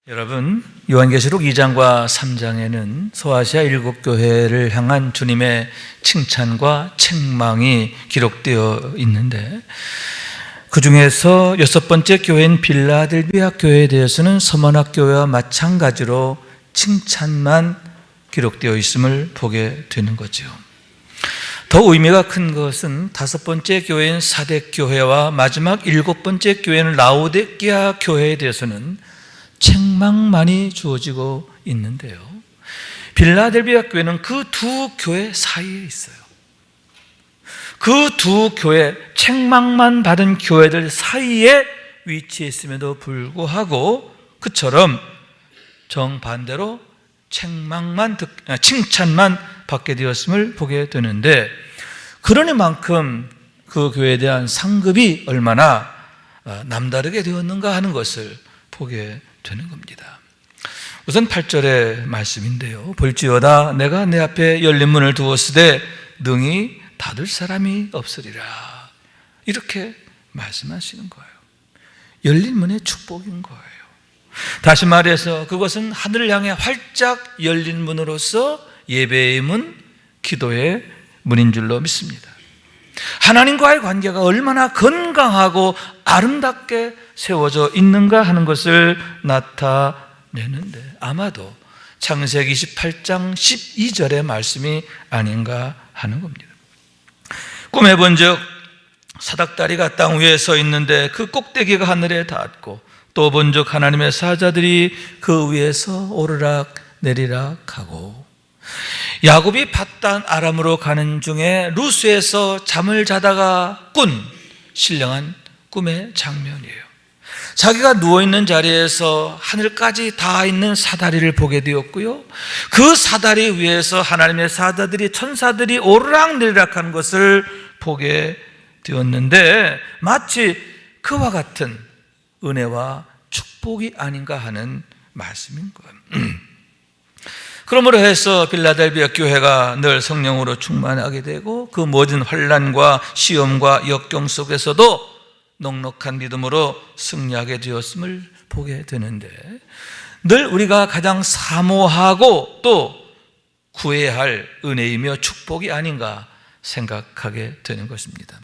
여러분, 요한계시록 2장과 3장에는 소아시아 7교회를 향한 주님의 칭찬과 책망이 기록되어 있는데, 그 중에서 6번째 교회인 빌라델비아 교회에 대해서는 서머나 교회와 마찬가지로 칭찬만 기록되어 있음을 보게 되는 거죠. 더 의미가 큰 것은 5번째 교회인 사대교회와 마지막 7번째 교회인 라오디게아 교회에 대해서는 책망만이 주어지고 있는데요, 빌라델비아 교회는 그 두 교회 사이에 있어요. 그 두 교회, 책망만 받은 교회들 사이에 위치해 있음에도 불구하고 그처럼 정반대로 칭찬만 받게 되었음을 보게 되는데, 그러니만큼 그 교회에 대한 상급이 얼마나 남다르게 되었는가 하는 것을 보게 되는 겁니다. 우선 8절의 말씀인데요, 볼지어다 내가 내 앞에 열린 문을 두었으되 능히 닫을 사람이 없으리라, 이렇게 말씀하시는 거예요. 열린 문의 축복인 거예요. 다시 말해서 그것은 하늘을 향해 활짝 열린 문으로서 예배의 문, 기도의 문인 줄로 믿습니다. 하나님과의 관계가 얼마나 건강하고 아름답게 세워져 있는가 하는 것을 나타내는데, 아마도 창세기 28장 12절의 말씀이 아닌가 하는 겁니다. 꿈에 본즉 사닥다리가 땅 위에 서 있는데 그 꼭대기가 하늘에 닿았고, 또 본즉 하나님의 사자들이 그 위에서 오르락 내리락 하고, 야곱이 밧단 아람으로 가는 중에 루스에서 잠을 자다가 꾼 신령한 꿈의 장면이에요. 자기가 누워있는 자리에서 하늘까지 닿아 있는 사다리를 보게 되었고요, 그 사다리 위에서 하나님의 사자들이, 천사들이 오르락내리락 하는 것을 보게 되었는데, 마치 그와 같은 은혜와 축복이 아닌가 하는 말씀인 거예요. 그러므로 해서 빌라델비아 교회가 늘 성령으로 충만하게 되고, 그 모든 환난과 시험과 역경 속에서도 넉넉한 믿음으로 승리하게 되었음을 보게 되는데, 늘 우리가 가장 사모하고 또 구해야 할 은혜이며 축복이 아닌가 생각하게 되는 것입니다.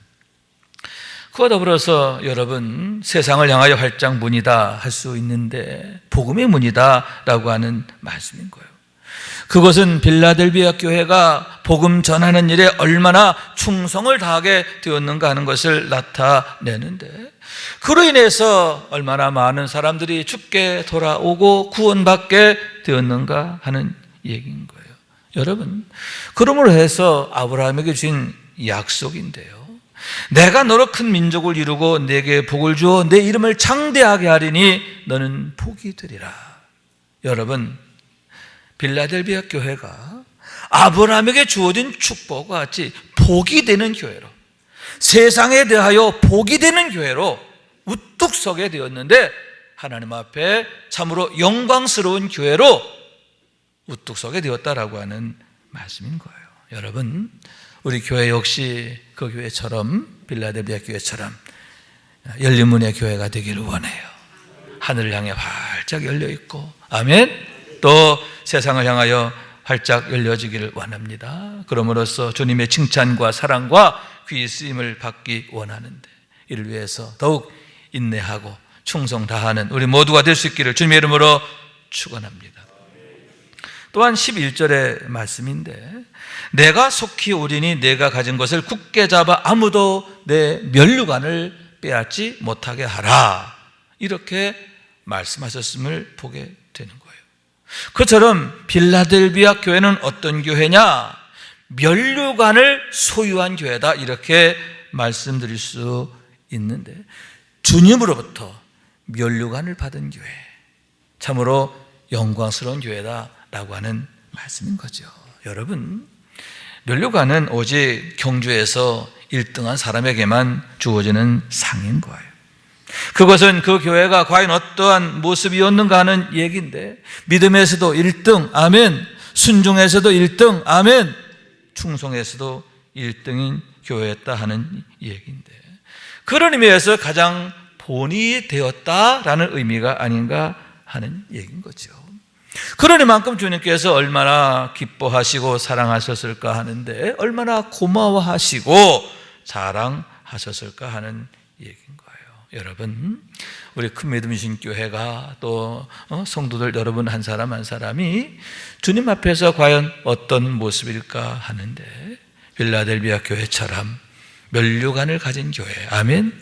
그와 더불어서 여러분, 세상을 향하여 활짝 문이다 할 수 있는데 복음의 문이다 라고 하는 말씀인 거예요. 그것은 빌라델비아 교회가 복음 전하는 일에 얼마나 충성을 다하게 되었는가 하는 것을 나타내는데, 그로 인해서 얼마나 많은 사람들이 주께 돌아오고 구원받게 되었는가 하는 얘기인 거예요. 여러분, 그러므로 해서 아브라함에게 주신 약속인데요, 내가 너로 큰 민족을 이루고 내게 복을 주어 내 이름을 창대하게 하리니 너는 복이 되리라. 여러분, 빌라델비아 교회가 아브라함에게 주어진 축복과 같이 복이 되는 교회로, 세상에 대하여 복이 되는 교회로 우뚝 서게 되었는데, 하나님 앞에 참으로 영광스러운 교회로 우뚝 서게 되었다라고 하는 말씀인 거예요. 여러분, 우리 교회 역시 그 교회처럼, 빌라델비아 교회처럼 열린 문의 교회가 되기를 원해요. 하늘을 향해 활짝 열려 있고, 아멘. 또 세상을 향하여 활짝 열려지기를 원합니다. 그럼으로써 주님의 칭찬과 사랑과 귀히 쓰임을 받기 원하는데, 이를 위해서 더욱 인내하고 충성 다하는 우리 모두가 될 수 있기를 주님의 이름으로 축원합니다. 또한 11절의 말씀인데, 내가 속히 오리니 내가 가진 것을 굳게 잡아 아무도 내 면류관을 빼앗지 못하게 하라, 이렇게 말씀하셨음을 보게 되는 거예요. 그처럼 빌라델비아 교회는 어떤 교회냐? 면류관을 소유한 교회다, 이렇게 말씀드릴 수 있는데, 주님으로부터 면류관을 받은 교회, 참으로 영광스러운 교회다라고 하는 말씀인 거죠. 여러분, 면류관은 오직 경주에서 1등한 사람에게만 주어지는 상인 거예요. 그것은 그 교회가 과연 어떠한 모습이었는가 하는 얘기인데, 믿음에서도 1등, 아멘. 순종에서도 1등, 아멘. 충성에서도 1등인 교회였다 하는 얘기인데, 그런 의미에서 가장 본이 되었다라는 의미가 아닌가 하는 얘기인 거죠. 그러니만큼 주님께서 얼마나 기뻐하시고 사랑하셨을까 하는데 얼마나 고마워하시고 자랑하셨을까 하는 얘기인 거예요. 여러분, 우리 큰 믿음이신 교회가 또 성도들 여러분 한 사람 한 사람이 주님 앞에서 과연 어떤 모습일까 하는데 빌라델비아 교회처럼 면류관을 가진 교회, 아멘,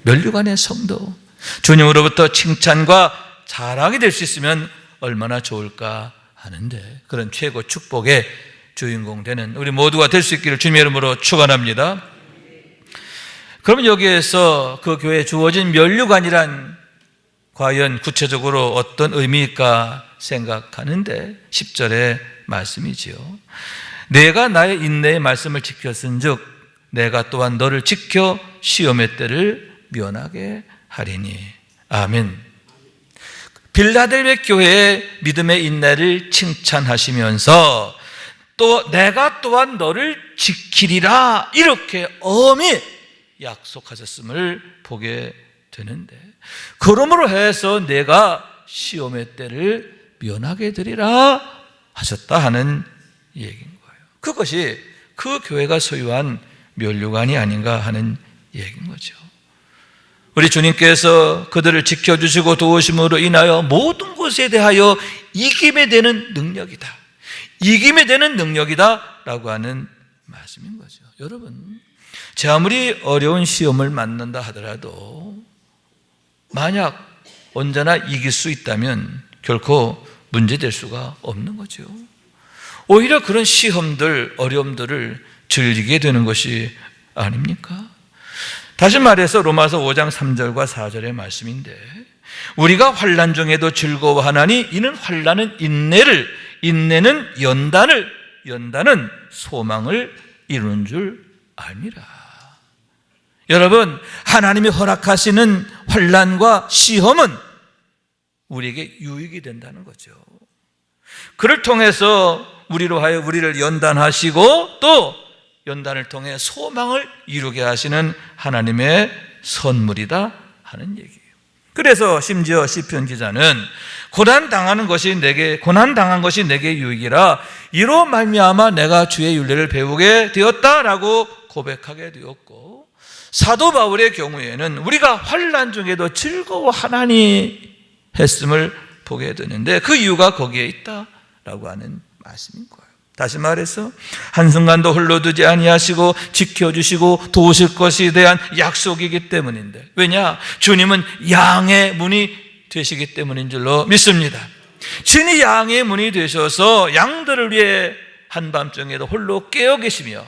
면류관의 성도, 주님으로부터 칭찬과 자랑이 될 수 있으면 얼마나 좋을까 하는데 그런 최고 축복의 주인공 되는 우리 모두가 될 수 있기를 주님의 이름으로 축원합니다. 그러면 여기에서 그 교회에 주어진 면류관이란 과연 구체적으로 어떤 의미일까 생각하는데 10절의 말씀이지요. 내가 나의 인내의 말씀을 지켰은즉 내가 또한 너를 지켜 시험의 때를 면하게 하리니. 아멘. 빌라델비아 교회의 믿음의 인내를 칭찬하시면서 또 내가 또한 너를 지키리라 이렇게 엄히 약속하셨음을 보게 되는데 그러므로 해서 내가 시험의 때를 면하게 되리라 하셨다 하는 얘기인 거예요. 그것이 그 교회가 소유한 면류관이 아닌가 하는 얘기인 거죠. 우리 주님께서 그들을 지켜주시고 도우심으로 인하여 모든 것에 대하여 이김에 되는 능력이다. 이김에 되는 능력이다 라고 하는 말씀인 거죠. 여러분, 제 아무리 어려운 시험을 만난다 하더라도 만약 언제나 이길 수 있다면 결코 문제될 수가 없는 거죠. 오히려 그런 시험들, 어려움들을 즐기게 되는 것이 아닙니까? 다시 말해서 로마서 5장 3절과 4절의 말씀인데 우리가 환난 중에도 즐거워하나니 이는 환난은 인내를, 인내는 연단을, 연단은 소망을 이루는 줄 아니라. 여러분, 하나님이 허락하시는 환난과 시험은 우리에게 유익이 된다는 거죠. 그를 통해서 우리로 하여 우리를 연단하시고 또 연단을 통해 소망을 이루게 하시는 하나님의 선물이다 하는 얘기예요. 그래서 심지어 시편 기자는 고난당한 것이 내게 유익이라 이로 말미암아 내가 주의 율례를 배우게 되었다라고 고백하게 되었고, 사도 바울의 경우에는 우리가 환난 중에도 즐거워하나니 했음을 보게 되는데 그 이유가 거기에 있다라고 하는 말씀인 거예요. 다시 말해서 한순간도 홀로 두지 아니하시고 지켜주시고 도우실 것에 대한 약속이기 때문인데, 왜냐? 주님은 양의 문이 되시기 때문인 줄로 믿습니다. 주님이 양의 문이 되셔서 양들을 위해 한밤중에도 홀로 깨어 계시며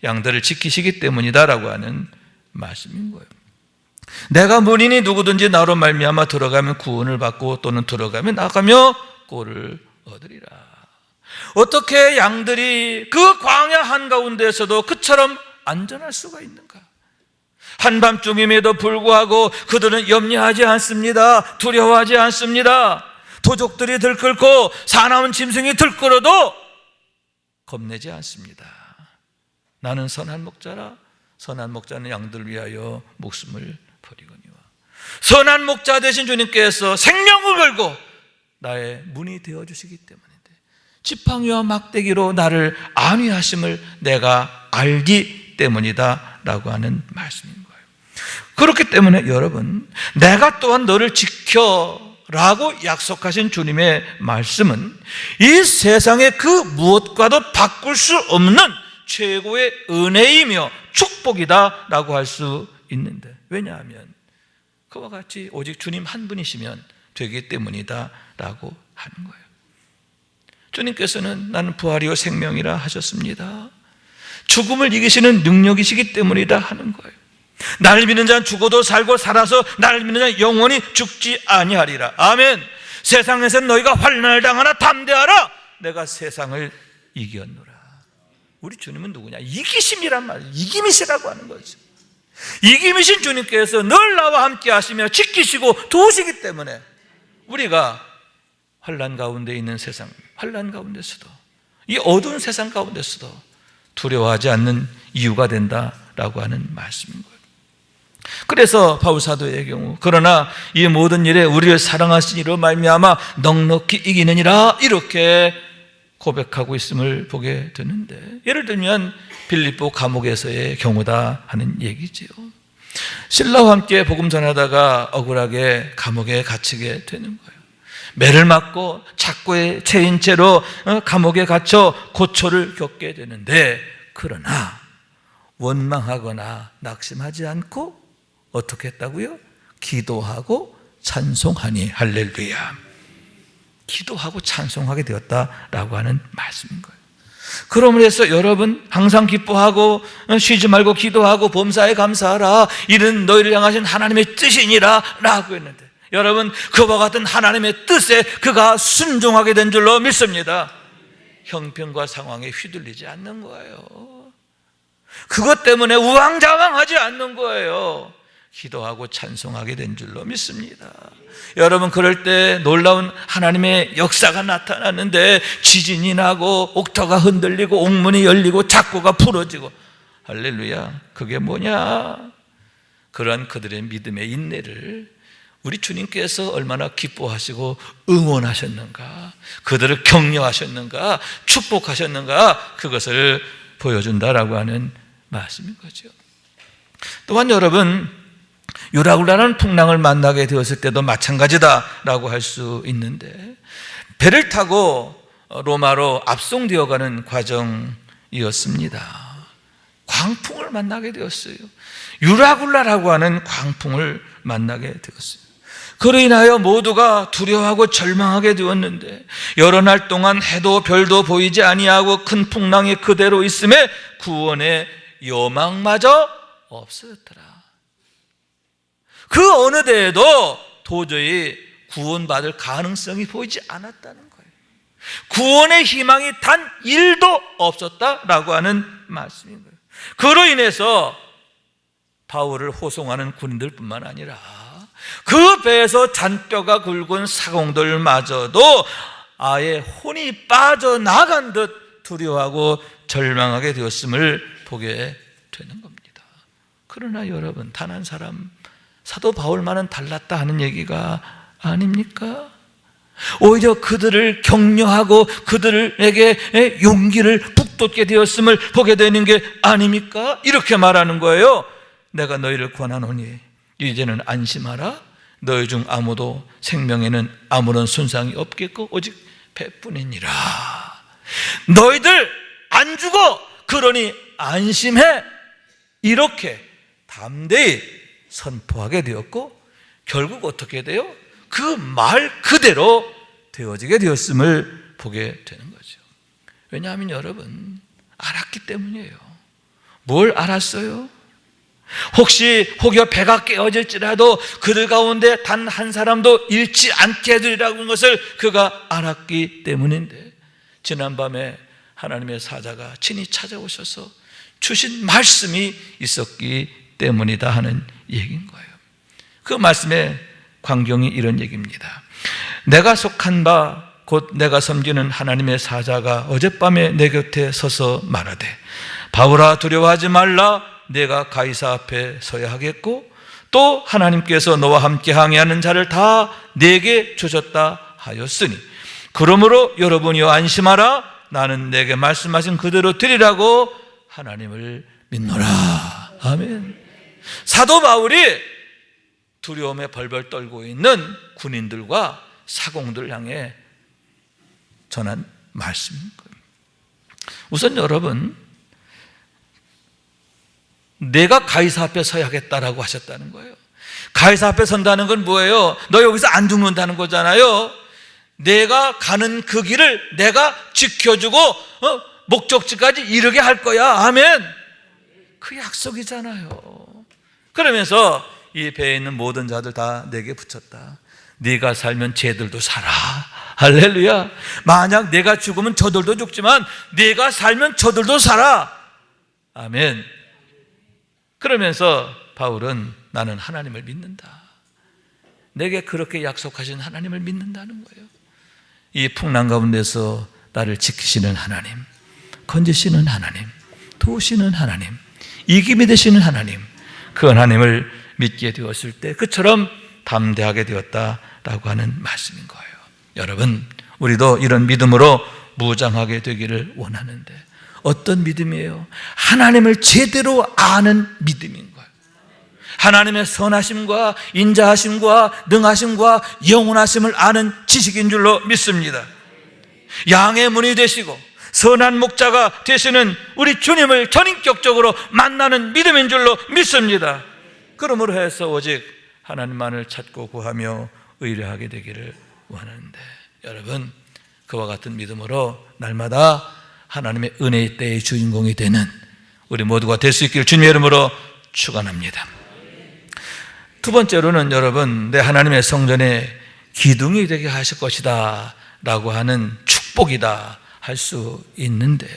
양들을 지키시기 때문이다라고 하는 말씀인 거예요. 내가 문이니 누구든지 나로 말미암아 들어가면 구원을 받고 또는 들어가면 나가며 꼴을 얻으리라. 어떻게 양들이 그 광야 한가운데에서도 그처럼 안전할 수가 있는가? 한밤중임에도 불구하고 그들은 염려하지 않습니다. 두려워하지 않습니다. 도적들이 들끓고 사나운 짐승이 들끓어도 겁내지 않습니다. 나는 선한 목자라. 선한 목자는 양들을 위하여 목숨을 버리거니와. 선한 목자 되신 주님께서 생명을 걸고 나의 문이 되어주시기 때문인데, 지팡이와 막대기로 나를 안위하심을 내가 알기 때문이다 라고 하는 말씀인 거예요. 그렇기 때문에 여러분, 내가 또한 너를 지켜 라고 약속하신 주님의 말씀은 이 세상의 그 무엇과도 바꿀 수 없는 최고의 은혜이며 축복이다 라고 할 수 있는데, 왜냐하면 그와 같이 오직 주님 한 분이시면 되기 때문이다 라고 하는 거예요. 주님께서는 나는 부활이요 생명이라 하셨습니다. 죽음을 이기시는 능력이시기 때문이다 하는 거예요. 나를 믿는 자는 죽어도 살고 살아서 나를 믿는 자는 영원히 죽지 아니하리라. 아멘. 세상에서 너희가 환난을 당하나 담대하라. 내가 세상을 이겼노라. 우리 주님은 누구냐? 이기심이란 말이에요. 이김이시라고 하는 거죠. 이김이신 주님께서 늘 나와 함께 하시며 지키시고 도우시기 때문에 우리가 환난 가운데 있는 세상, 환난 가운데서도, 이 어두운 세상 가운데서도 두려워하지 않는 이유가 된다라고 하는 말씀인 거예요. 그래서 바울 사도의 경우 그러나 이 모든 일에 우리를 사랑하신 이로 말미암아 넉넉히 이기느니라 이렇게 고백하고 있음을 보게 되는데, 예를 들면 빌립보 감옥에서의 경우다 하는 얘기지요. 신라와 함께 복음 전하다가 억울하게 감옥에 갇히게 되는 거예요. 매를 맞고 착고에 채인 채로 감옥에 갇혀 고초를 겪게 되는데, 그러나 원망하거나 낙심하지 않고 어떻게 했다고요? 기도하고 찬송하니. 할렐루야. 기도하고 찬송하게 되었다라고 하는 말씀인 거예요. 그러므로 해서 여러분 항상 기뻐하고 쉬지 말고 기도하고 범사에 감사하라, 이는 너희를 향하신 하나님의 뜻이니라 라고 했는데, 여러분 그와 같은 하나님의 뜻에 그가 순종하게 된 줄로 믿습니다. 형편과 상황에 휘둘리지 않는 거예요. 그것 때문에 우왕좌왕하지 않는 거예요. 기도하고 찬송하게 된 줄로 믿습니다. 여러분 그럴 때 놀라운 하나님의 역사가 나타났는데, 지진이 나고 옥터가 흔들리고 옥문이 열리고 작고가 풀어지고, 할렐루야. 그게 뭐냐? 그러한 그들의 믿음의 인내를 우리 주님께서 얼마나 기뻐하시고 응원하셨는가, 그들을 격려하셨는가, 축복하셨는가, 그것을 보여준다라고 하는 말씀인 거죠. 또한 여러분, 유라굴라라는 풍랑을 만나게 되었을 때도 마찬가지다라고 할 수 있는데, 배를 타고 로마로 압송되어가는 과정이었습니다. 광풍을 만나게 되었어요. 유라굴라라고 하는 광풍을 만나게 되었어요. 그로 인하여 모두가 두려워하고 절망하게 되었는데, 여러 날 동안 해도 별도 보이지 아니하고 큰 풍랑이 그대로 있음에 구원의 여망마저 없어졌더라. 그 어느 데에도 도저히 구원받을 가능성이 보이지 않았다는 거예요. 구원의 희망이 단 1도 없었다라고 하는 말씀인 거예요. 그로 인해서 바울을 호송하는 군인들뿐만 아니라 그 배에서 잔뼈가 굵은 사공들마저도 아예 혼이 빠져나간 듯 두려워하고 절망하게 되었음을 보게 되는 겁니다. 그러나 여러분, 단 한 사람 사도 바울만은 달랐다 하는 얘기가 아닙니까? 오히려 그들을 격려하고 그들에게 용기를 북돋게 되었음을 보게 되는 게 아닙니까? 이렇게 말하는 거예요. 내가 너희를 권하노니 이제는 안심하라. 너희 중 아무도 생명에는 아무런 손상이 없겠고 오직 배뿐이니라. 너희들 안 죽어, 그러니 안심해. 이렇게 담대히 선포하게 되었고, 결국 어떻게 돼요? 그 말 그대로 되어지게 되었음을 보게 되는 거죠. 왜냐하면 여러분, 알았기 때문이에요. 뭘 알았어요? 혹시 혹여 배가 깨어질지라도 그들 가운데 단 한 사람도 잃지 않게 해주리라고 하는 것을 그가 알았기 때문인데, 지난밤에 하나님의 사자가 친히 찾아오셔서 주신 말씀이 있었기 때문이다 하는 얘기인 거예요. 그 말씀의 광경이 이런 얘기입니다. 내가 속한 바 곧 내가 섬기는 하나님의 사자가 어젯밤에 내 곁에 서서 말하되, 바울아 두려워하지 말라. 내가 가이사 앞에 서야 하겠고 또 하나님께서 너와 함께 항해하는 자를 다 내게 주셨다 하였으니, 그러므로 여러분이여 안심하라. 나는 내게 말씀하신 그대로 드리라고 하나님을 믿노라. 아멘. 사도 바울이 두려움에 벌벌 떨고 있는 군인들과 사공들을 향해 전한 말씀인 거예요. 우선 여러분, 내가 가이사 앞에 서야겠다라고 하셨다는 거예요. 가이사 앞에 선다는 건 뭐예요? 너 여기서 안 죽는다는 거잖아요. 내가 가는 그 길을 내가 지켜주고 목적지까지 이르게 할 거야. 아멘. 그 약속이잖아요. 그러면서 이 배에 있는 모든 자들 다 내게 붙였다. 네가 살면 쟤들도 살아. 할렐루야. 만약 내가 죽으면 저들도 죽지만 네가 살면 저들도 살아. 아멘. 그러면서 바울은 나는 하나님을 믿는다. 내게 그렇게 약속하신 하나님을 믿는다는 거예요. 이 풍랑 가운데서 나를 지키시는 하나님, 건지시는 하나님, 도우시는 하나님, 이김이 되시는 하나님, 그 하나님을 믿게 되었을 때 그처럼 담대하게 되었다라고 하는 말씀인 거예요. 여러분, 우리도 이런 믿음으로 무장하게 되기를 원하는데 어떤 믿음이에요? 하나님을 제대로 아는 믿음인 거예요. 하나님의 선하심과 인자하심과 능하심과 영원하심을 아는 지식인 줄로 믿습니다. 양의 문이 되시고 선한 목자가 되시는 우리 주님을 전인격적으로 만나는 믿음인 줄로 믿습니다. 그러므로 해서 오직 하나님만을 찾고 구하며 의뢰하게 되기를 원하는데 여러분, 그와 같은 믿음으로 날마다 하나님의 은혜의 때의 주인공이 되는 우리 모두가 될 수 있기를 주님의 이름으로 축원합니다. 두 번째로는 여러분, 내 하나님의 성전에 기둥이 되게 하실 것이다 라고 하는 축복이다 할 수 있는데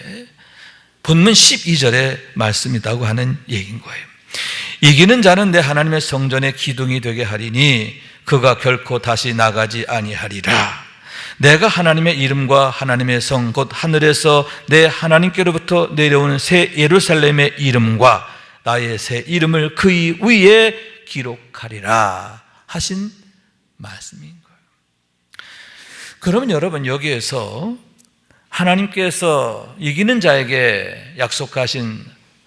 본문 12절의 말씀이라고 하는 얘기인 거예요. 이기는 자는 내 하나님의 성전에 기둥이 되게 하리니 그가 결코 다시 나가지 아니하리라. 내가 하나님의 이름과 하나님의 성 곧 하늘에서 내 하나님께로부터 내려오는 새 예루살렘의 이름과 나의 새 이름을 그의 위에 기록하리라 하신 말씀인 거예요. 그러면 여러분, 여기에서 하나님께서 이기는 자에게 약속하신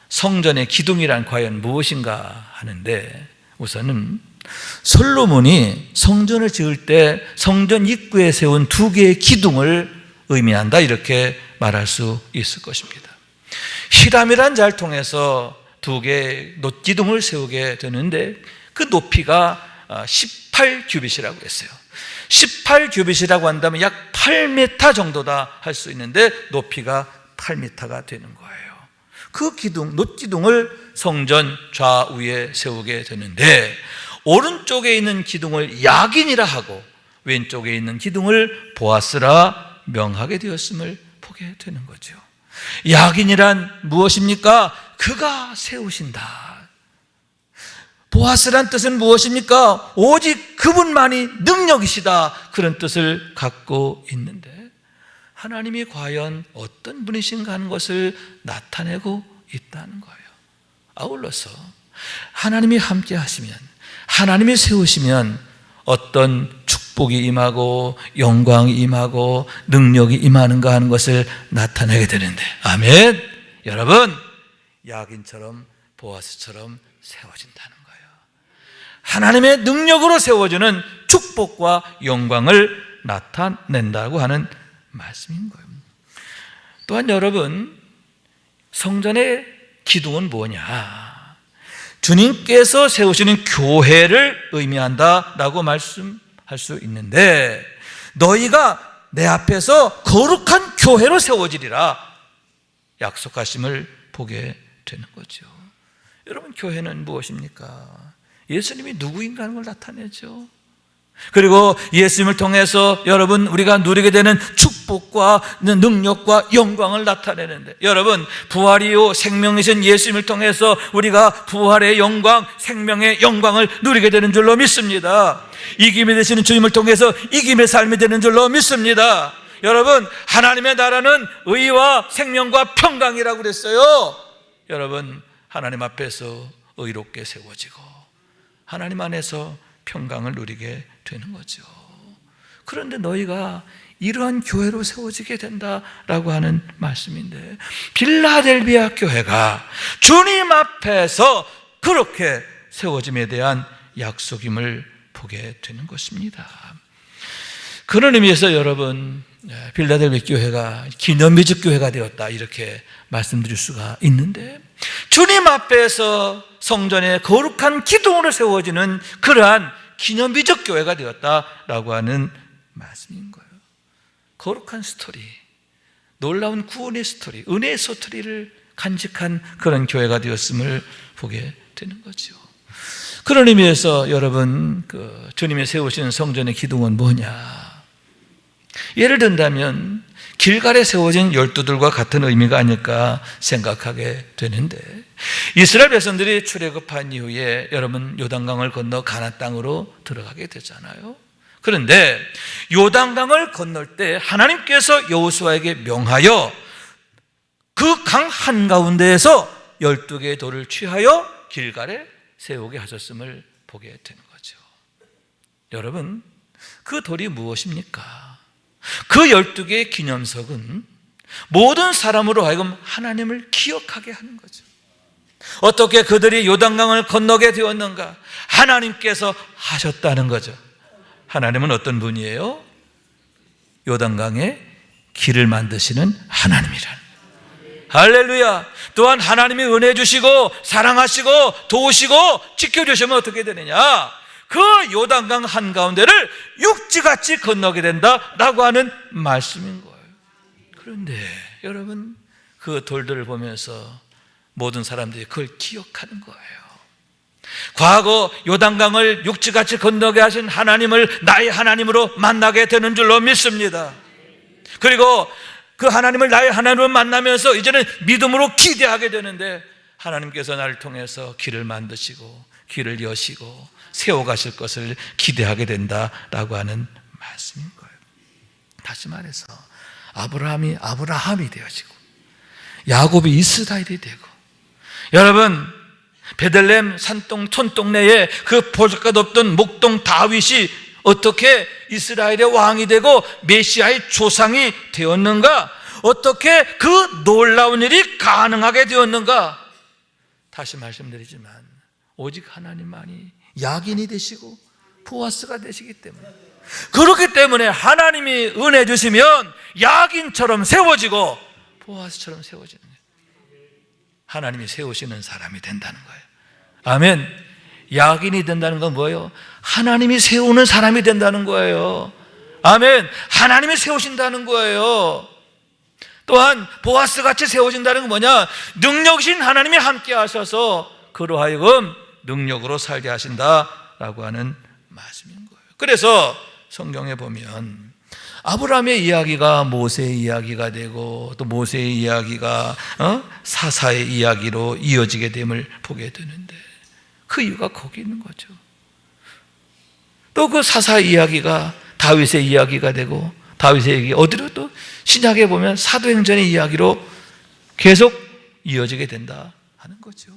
성전의 기둥이란 과연 무엇인가 하는데, 우선은 솔로몬이 성전을 지을 때 성전 입구에 세운 두 개의 기둥을 의미한다 이렇게 말할 수 있을 것입니다. 히람이란 자를 통해서 두 개의 놋기둥을 세우게 되는데 그 높이가 18규빗이라고 했어요. 18규빗이라고 한다면 약 8m 정도다 할 수 있는데 높이가 8m가 되는 거예요. 그 기둥, 놋기둥을 성전 좌우에 세우게 되는데 오른쪽에 있는 기둥을 야긴이라 하고 왼쪽에 있는 기둥을 보아스라 명하게 되었음을 보게 되는 거죠. 야긴이란 무엇입니까? 그가 세우신다. 보아스란 뜻은 무엇입니까? 오직 그분만이 능력이시다, 그런 뜻을 갖고 있는데 하나님이 과연 어떤 분이신가 하는 것을 나타내고 있다는 거예요. 아울러서 하나님이 함께 하시면, 하나님이 세우시면 어떤 축복이 임하고 영광이 임하고 능력이 임하는가 하는 것을 나타내게 되는데, 아멘. 여러분, 야긴처럼 보아스처럼 세워진다는 거예요. 하나님의 능력으로 세워주는 축복과 영광을 나타낸다고 하는 말씀인 거예요. 또한 여러분, 성전의 기둥은 뭐냐? 주님께서 세우시는 교회를 의미한다라고 말씀할 수 있는데, 너희가 내 앞에서 거룩한 교회로 세워지리라 약속하심을 보게 되는 거죠. 여러분, 교회는 무엇입니까? 예수님이 누구인가 하는 걸 나타내죠. 그리고 예수님을 통해서 여러분, 우리가 누리게 되는 축복과 능력과 영광을 나타내는데, 여러분, 부활이요 생명이신 예수님을 통해서 우리가 부활의 영광, 생명의 영광을 누리게 되는 줄로 믿습니다. 이김이 되시는 주님을 통해서 이김의 삶이 되는 줄로 믿습니다. 여러분, 하나님의 나라는 의와 생명과 평강이라고 그랬어요. 여러분, 하나님 앞에서 의롭게 세워지고 하나님 안에서 평강을 누리게 되는 거죠. 그런데 너희가 이러한 교회로 세워지게 된다라고 하는 말씀인데, 빌라델비아 교회가 주님 앞에서 그렇게 세워짐에 대한 약속임을 보게 되는 것입니다. 그런 의미에서 여러분, 빌라델비아 교회가 기념비적 교회가 되었다 이렇게 말씀드릴 수가 있는데, 주님 앞에서 성전에 거룩한 기둥으로 세워지는 그러한 기념비적 교회가 되었다라고 하는 말씀인 거예요. 거룩한 스토리, 놀라운 구원의 스토리, 은혜의 스토리를 간직한 그런 교회가 되었음을 보게 되는 거죠. 그런 의미에서 여러분, 주님이 세우신 성전의 기둥은 뭐냐? 예를 든다면 길갈에 세워진 12들과 같은 의미가 아닐까 생각하게 되는데, 이스라엘 백성들이 출애굽한 이후에 여러분 요단강을 건너 가나안 땅으로 들어가게 되잖아요. 그런데 요단강을 건널 때 하나님께서 여호수아에게 명하여 그 강 한가운데에서 12개의 돌을 취하여 길갈에 세우게 하셨음을 보게 되는 거죠. 여러분, 그 돌이 무엇입니까? 그 12개의 기념석은 모든 사람으로 하여금 하나님을 기억하게 하는 거죠. 어떻게 그들이 요단강을 건너게 되었는가? 하나님께서 하셨다는 거죠. 하나님은 어떤 분이에요? 요단강에 길을 만드시는 하나님이라는. 할렐루야. 또한 하나님이 은혜 주시고 사랑하시고 도우시고 지켜주시면 어떻게 되느냐? 그 요단강 한가운데를 육지같이 건너게 된다라고 하는 말씀인 거예요. 그런데 여러분, 그 돌들을 보면서 모든 사람들이 그걸 기억하는 거예요. 과거 요단강을 육지같이 건너게 하신 하나님을 나의 하나님으로 만나게 되는 줄로 믿습니다. 그리고 그 하나님을 나의 하나님으로 만나면서 이제는 믿음으로 기대하게 되는데, 하나님께서 나를 통해서 길을 만드시고 길을 여시고 세워가실 것을 기대하게 된다라고 하는 말씀인 거예요. 다시 말해서 아브라함이 아브라함이 되어지고 야곱이 이스라엘이 되고, 여러분, 베들레헴 산동 촌동네에 그 보잘것없던 목동 다윗이 어떻게 이스라엘의 왕이 되고 메시아의 조상이 되었는가? 어떻게 그 놀라운 일이 가능하게 되었는가? 다시 말씀드리지만 오직 하나님만이 야긴이 되시고 보아스가 되시기 때문에, 그렇기 때문에 하나님이 은혜 주시면 야긴처럼 세워지고 보아스처럼 세워지는 거예요. 하나님이 세우시는 사람이 된다는 거예요. 아멘. 야긴이 된다는 건 뭐예요? 하나님이 세우는 사람이 된다는 거예요. 아멘. 하나님이 세우신다는 거예요. 또한 보아스같이 세워진다는 건 뭐냐? 능력이신 하나님이 함께 하셔서 그로 하여금 능력으로 살게 하신다라고 하는 말씀인 거예요. 그래서 성경에 보면 아브라함의 이야기가 모세의 이야기가 되고, 또 모세의 이야기가 사사의 이야기로 이어지게 됨을 보게 되는데, 그 이유가 거기 있는 거죠. 또 그 사사의 이야기가 다윗의 이야기가 되고, 다윗의 얘기 어디로 또 신약에 보면 사도행전의 이야기로 계속 이어지게 된다 하는 거죠.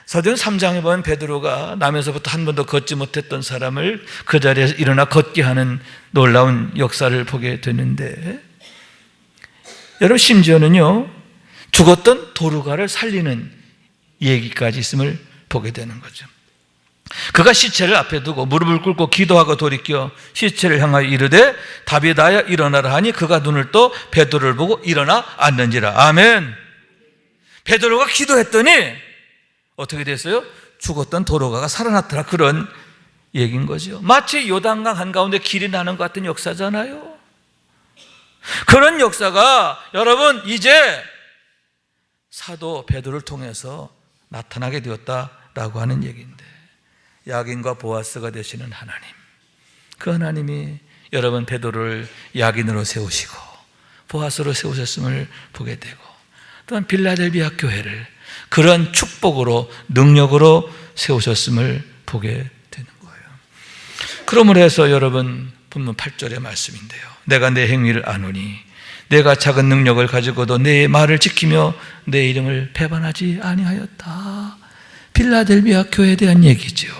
사도행 3장에 보면 베드로가 남에서부터 한 번도 걷지 못했던 사람을 그 자리에서 일어나 걷게 하는 놀라운 역사를 보게 되는데, 여러분, 심지어는요 죽었던 도르가를 살리는 얘기까지 있음을 보게 되는 거죠. 그가 시체를 앞에 두고 무릎을 꿇고 기도하고 돌이켜 시체를 향하여 이르되 다비다야 일어나라 하니, 그가 눈을 떠 베드로를 보고 일어나 앉는지라. 아멘. 베드로가 기도했더니 어떻게 됐어요? 죽었던 도로가가 살아났더라. 그런 얘기인 거죠. 마치 요단강 한가운데 길이 나는 것 같은 역사잖아요. 그런 역사가 여러분 이제 사도 베드로를 통해서 나타나게 되었다라고 하는 얘기인데, 야긴과 보아스가 되시는 하나님, 그 하나님이 여러분 베드로를 야긴으로 세우시고 보아스로 세우셨음을 보게 되고, 또한 빌라델비아 교회를 그런 축복으로 능력으로 세우셨음을 보게 되는 거예요. 그러므로 해서 여러분 본문 8절의 말씀인데요, 내가 내 행위를 아노니 내가 작은 능력을 가지고도 내 말을 지키며 내 이름을 배반하지 아니하였다. 빌라델비아 교회에 대한 얘기죠.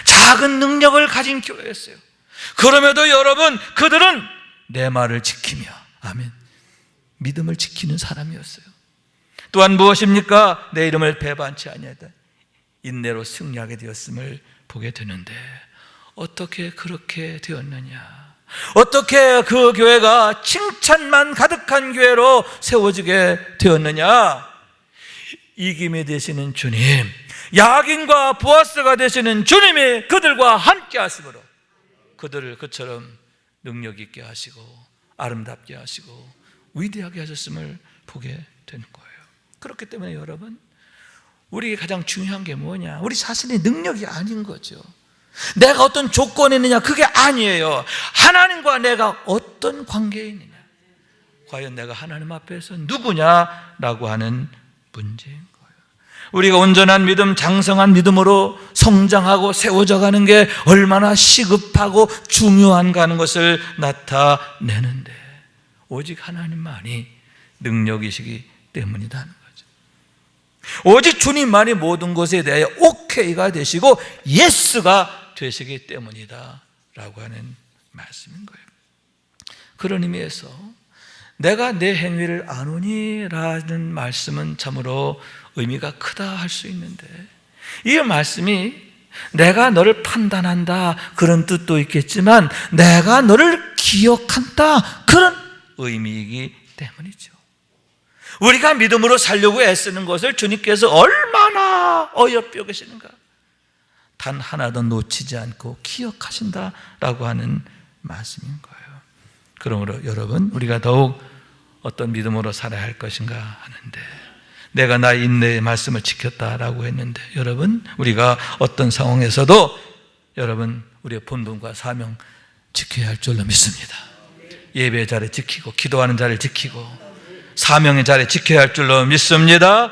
작은 능력을 가진 교회였어요. 그럼에도 여러분 그들은 내 말을 지키며, 아멘, 믿음을 지키는 사람이었어요. 또한 무엇입니까? 내 이름을 배반치 아니하다. 인내로 승리하게 되었음을 보게 되는데, 어떻게 그렇게 되었느냐? 어떻게 그 교회가 칭찬만 가득한 교회로 세워지게 되었느냐? 이김이 되시는 주님, 야긴과 보아스가 되시는 주님이 그들과 함께 하심으로 그들을 그처럼 능력 있게 하시고 아름답게 하시고 위대하게 하셨음을 보게 되는 거예요. 그렇기 때문에 여러분, 우리에게 가장 중요한 게 뭐냐? 우리 자신의 능력이 아닌 거죠. 내가 어떤 조건에 있느냐, 그게 아니에요. 하나님과 내가 어떤 관계에 있느냐, 과연 내가 하나님 앞에서 누구냐라고 하는 문제인 거예요. 우리가 온전한 믿음, 장성한 믿음으로 성장하고 세워져 가는 게 얼마나 시급하고 중요한가 하는 것을 나타내는데, 오직 하나님만이 능력이시기 때문이라는 거죠. 오직 주님만이 모든 것에 대하여 오케이가 되시고 예스가 되시기 때문이다 라고 하는 말씀인 거예요. 그런 의미에서 내가 내 행위를 아노니 라는 말씀은 참으로 의미가 크다 할 수 있는데, 이 말씀이 내가 너를 판단한다 그런 뜻도 있겠지만 내가 너를 기억한다 그런 의미이기 때문이죠. 우리가 믿음으로 살려고 애쓰는 것을 주님께서 얼마나 어여삐어 계시는가, 단 하나도 놓치지 않고 기억하신다라고 하는 말씀인 거예요. 그러므로 여러분, 우리가 더욱 어떤 믿음으로 살아야 할 것인가 하는데, 내가 나의 인내의 말씀을 지켰다라고 했는데, 여러분 우리가 어떤 상황에서도 여러분 우리의 본분과 사명 지켜야 할 줄로 믿습니다. 예배의 자리 지키고 기도하는 자리를 지키고 사명의 자리 지켜야 할 줄로 믿습니다.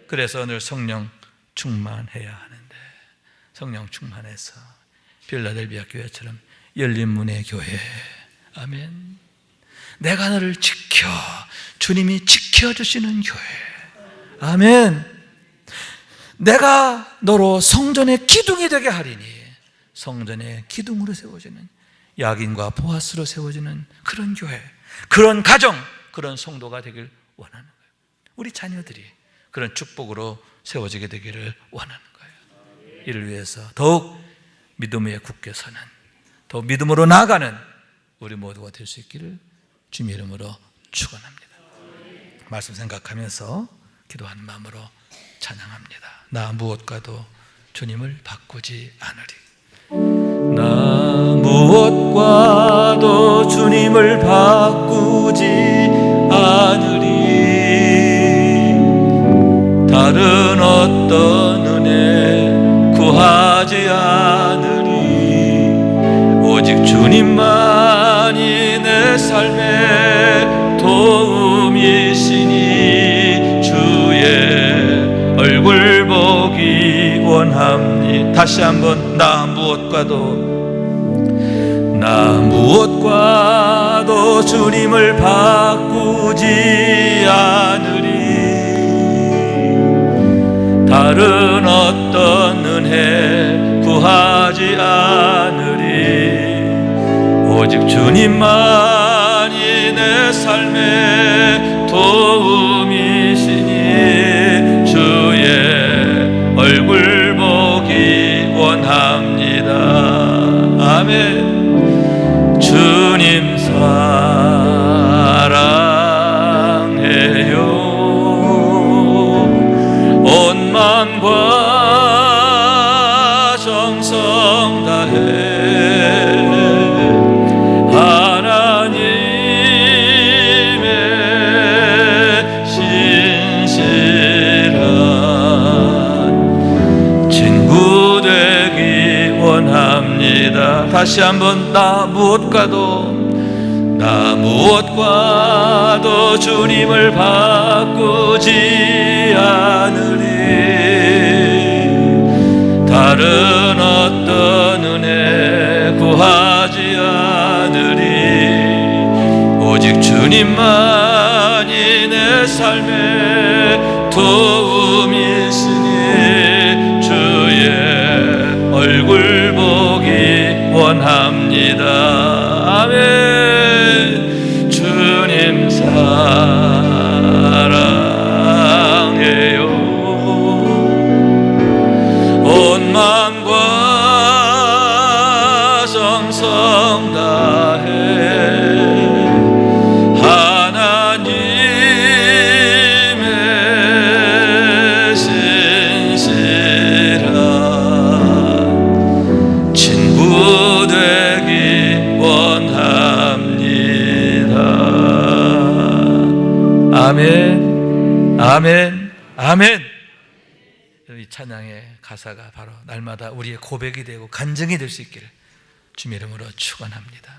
그래서 늘 성령 충만해야 하는데, 성령 충만해서 빌라델비아 교회처럼 열린 문의 교회, 아멘, 내가 너를 지켜, 주님이 지켜주시는 교회, 아멘, 내가 너로 성전의 기둥이 되게 하리니, 성전의 기둥으로 세워지는, 야긴과 보아스로 세워지는 그런 교회, 그런 가정, 그런 성도가 되길 원하는 거예요. 우리 자녀들이 그런 축복으로 세워지게 되기를 원하는 거예요. 이를 위해서 더욱 믿음 위에 굳게 서는, 더욱 믿음으로 나아가는 우리 모두가 될 수 있기를 주님의 이름으로 축원합니다. 말씀 생각하면서 기도하는 마음으로 찬양합니다. 나 무엇과도 주님을 바꾸지 않으리. 나 무엇과도 주님을 바꾸지 않으리. 다른 어떤 은혜 구하지 않으리. 오직 주님만이 내 삶의 도움이시니 주의 얼굴 보기 원합니다. 다시 한번, 나 무엇과도 주님을 바꾸지 않으리. 다른 어떤 은혜 구하지 않으리. 오직 주님만이 내 삶의 도움이시니 주의 얼굴 보기 원합니다. 아멘. 주님 사랑해요. 온 마음과 정성 다해 하나님의 신실한 친구 되기 원합니다. 다시 한번, 나 무엇과도 주님을 바꾸지 않으리. 다른 어떤 은혜 구하지 않으리. 오직 주님만이 내 삶의 도움이시니 주의 얼굴 보기 원합니다. 아멘. 주님 사랑해요. 온 마음과 정성 다해 하나님의 신실한 친구 되기 원합니다. 아멘, 아멘, 아멘. 이 찬양의 가사가 바로 날마다 우리의 고백이 되고 간증이 될 수 있기를 주님의 이름으로 축원합니다.